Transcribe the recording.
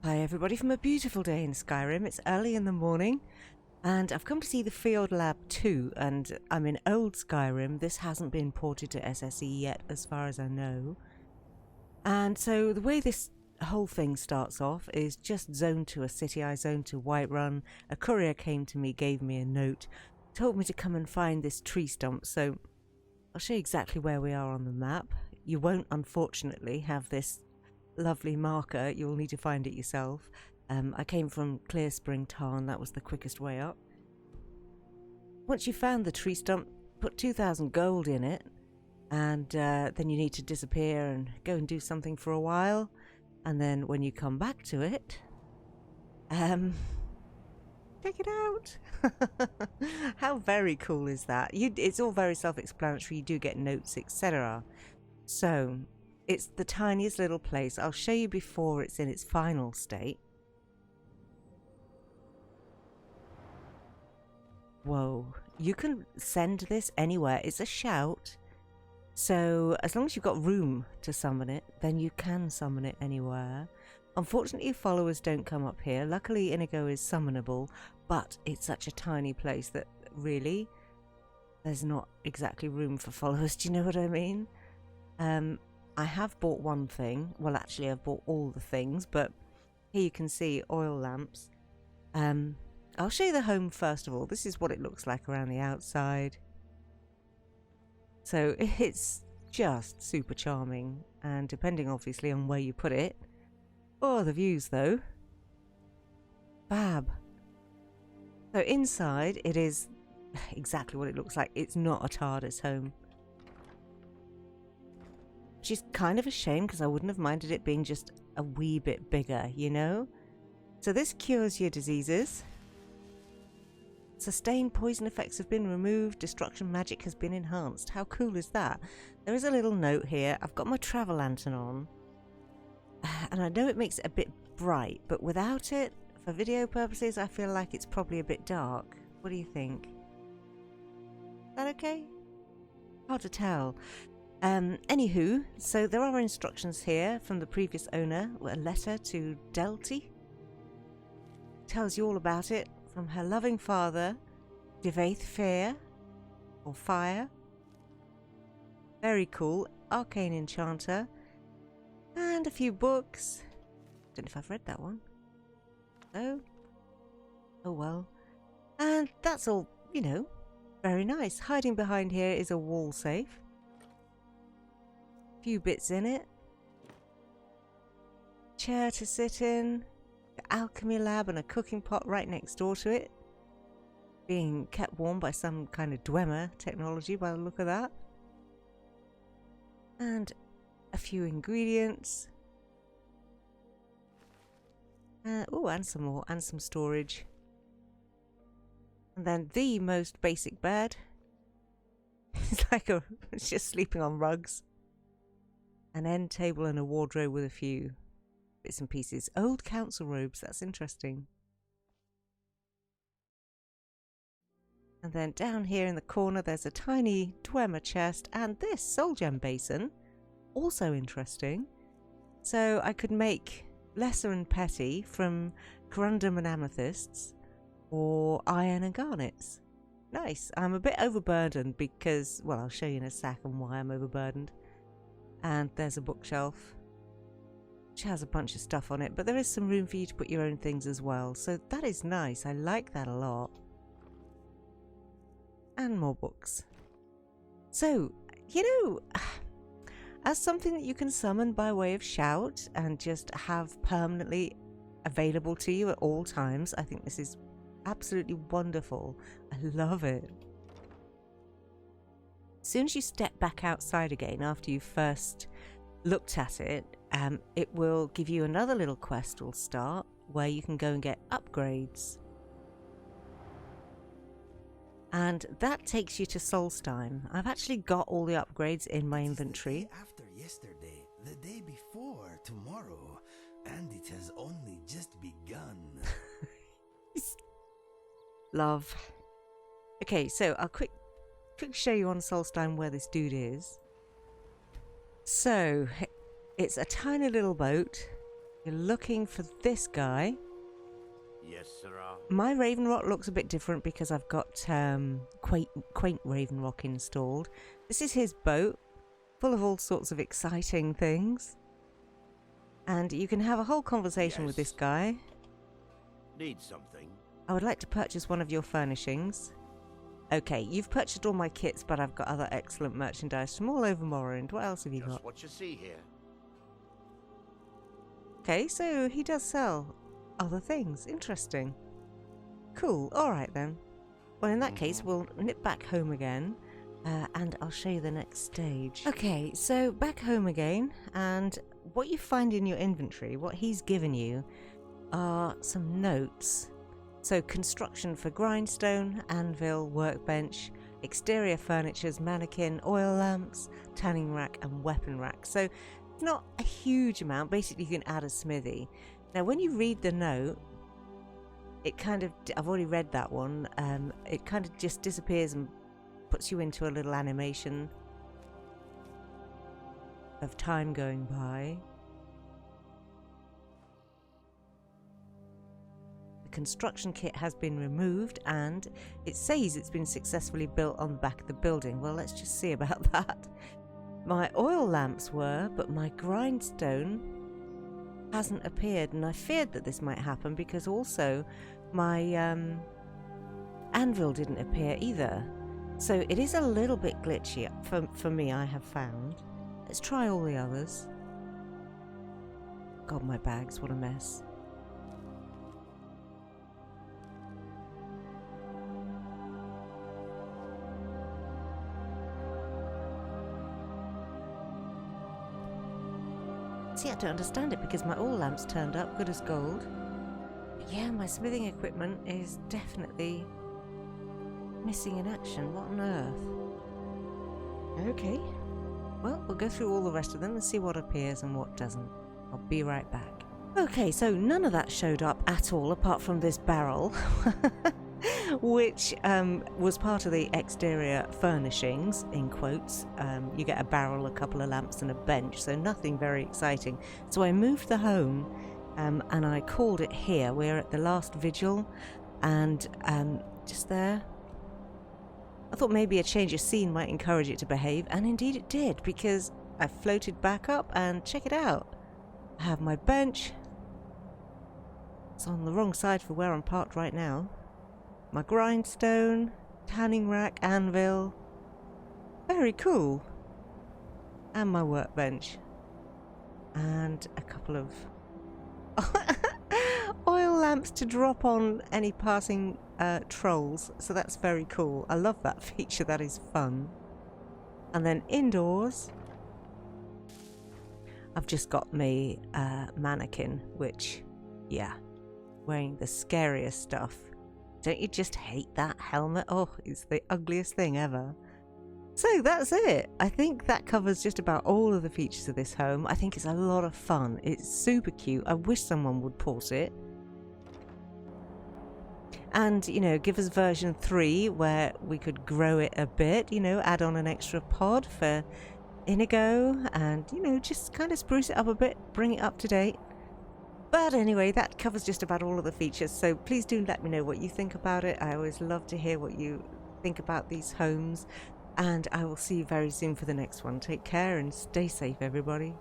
Hi everybody from a beautiful day in Skyrim. It's early in the morning and I've come to see the Field Lab 2 and I'm in old Skyrim. This hasn't been ported to SSE yet as far as I know. And so the way this whole thing starts off is just zoned to a city. I zoned to Whiterun. A courier came to me, gave me a note, told me to come and find this tree stump. So I'll show you exactly where we are on the map. You won't unfortunately have this lovely marker, you'll need to find it yourself. I came from Clear Spring Tarn, that was the quickest way up. Once you found the tree stump, put 2,000 gold in it, and then you need to disappear and go and do something for a while, and then when you come back to it, check it out. How very cool is that? It's all very self-explanatory, you do get notes, etc. So it's the tiniest little place. I'll show you before it's in its final state. Whoa, you can send this anywhere. It's a shout. So as long as you've got room to summon it, then you can summon it anywhere. Unfortunately, followers don't come up here. Luckily, Inigo is summonable, but it's such a tiny place that really there's not exactly room for followers. Do you know what I mean? I have bought one thing. Well, actually, I've bought all the things, but here you can see oil lamps. I'll show you the home first of all. This is what it looks like around the outside. So it's just super charming, and depending obviously on where you put it. Oh, the views though. Fab. So inside it is exactly what it looks like. It's not a TARDIS home. Which is kind of a shame because I wouldn't have minded it being just a wee bit bigger, you know? So this cures your diseases. Sustained poison effects have been removed. Destruction magic has been enhanced. How cool is that? There is a little note here. I've got my travel lantern on. And I know it makes it a bit bright, but without it, for video purposes, I feel like it's probably a bit dark. What do you think? Is that okay? Hard to tell. Anywho, so there are instructions here from the previous owner, a letter to Delty. Tells you all about it, from her loving father, Devaith Fair, or Fire. Very cool, arcane enchanter, and a few books. Don't know if I've read that one. No? Oh well. And that's all, you know, very nice. Hiding behind here is a wall safe. Few bits in it. Chair to sit in. Alchemy lab and a cooking pot right next door to it. Being kept warm by some kind of Dwemer technology by the look of that. And a few ingredients. Oh, and some more, and some storage. And then the most basic bed. It's just sleeping on rugs. An end table and a wardrobe with a few bits and pieces. Old council robes, that's interesting. And then down here in the corner there's a tiny Dwemer chest and this soul gem basin. Also interesting. So I could make lesser and petty from corundum and amethysts or iron and garnets. Nice. I'm a bit overburdened because, well, I'll show you in a second why I'm overburdened. And there's a bookshelf which has a bunch of stuff on it, but there is some room for you to put your own things as well, so that is nice. I like that a lot. And more books. So, you know, as something that you can summon by way of shout and just have permanently available to you at all times, I think this is absolutely wonderful. I love it. As soon as you step back outside again after you first looked at it, it will give you another little quest will start where you can go and get upgrades. And that takes you to Solstheim. I've actually got all the upgrades in my inventory. The day after yesterday, the day before tomorrow, and it has only just begun. Love. Okay, so I'll quick show you on Solstheim where this dude is. So it's a tiny little boat You're looking for this guy. Yes, sirrah. My Raven Rock looks a bit different because I've got quaint Raven Rock installed. This is his boat, full of all sorts of exciting things. And you can have a whole conversation with this guy. Need something? I would like to purchase one of your furnishings. Okay, you've purchased all my kits, but I've got other excellent merchandise from all over Morrowind. What else have you got? Just what you see here. Okay, so he does sell other things. Interesting. Cool. All right then. Well, in that case, we'll nip back home again, and I'll show you the next stage. Okay, so back home again, and what you find in your inventory, what he's given you, are some notes. So construction for grindstone, anvil, workbench, exterior furnitures, mannequin, oil lamps, tanning rack and weapon rack. So it's not a huge amount. Basically you can add a smithy. Now when you read the note, it kind of, I've already read that one, it kind of just disappears and puts you into a little animation of time going by. Construction kit has been removed and it says it's been successfully built on the back of the building. Well, let's just see about that. My oil lamps were, but my grindstone hasn't appeared, and I feared that this might happen because also my anvil didn't appear either. So it is a little bit glitchy for me, I have found. Let's try all the others. God, my bags, what a mess. See, I don't understand it because my oil lamps turned up good as gold. But yeah, my smithing equipment is definitely missing in action. What on earth? Okay. Well, we'll go through all the rest of them and see what appears and what doesn't. I'll be right back. Okay, so none of that showed up at all apart from this barrel. Which was part of the exterior furnishings, in quotes. You get a barrel, a couple of lamps and a bench, so nothing very exciting. So I moved the home and I called it here. We're at the last vigil, and just there. I thought maybe a change of scene might encourage it to behave, and indeed it did, because I floated back up and check it out. I have my bench. It's on the wrong side for where I'm parked right now. My grindstone, tanning rack, anvil. Very cool. And my workbench. And a couple of oil lamps to drop on any passing trolls. So that's very cool. I love that feature. That is fun. And then indoors, I've just got my mannequin, which, yeah, wearing the scariest stuff. Don't you just hate that helmet? Oh, it's the ugliest thing ever. So that's it. I think that covers just about all of the features of this home. I think it's a lot of fun. It's super cute. I wish someone would port it. And, you know, give us version 3 where we could grow it a bit, you know, add on an extra pod for Inigo and, you know, just kind of spruce it up a bit, bring it up to date. But anyway, that covers just about all of the features, so please do let me know what you think about it. I always love to hear what you think about these homes, and I will see you very soon for the next one. Take care and stay safe, everybody.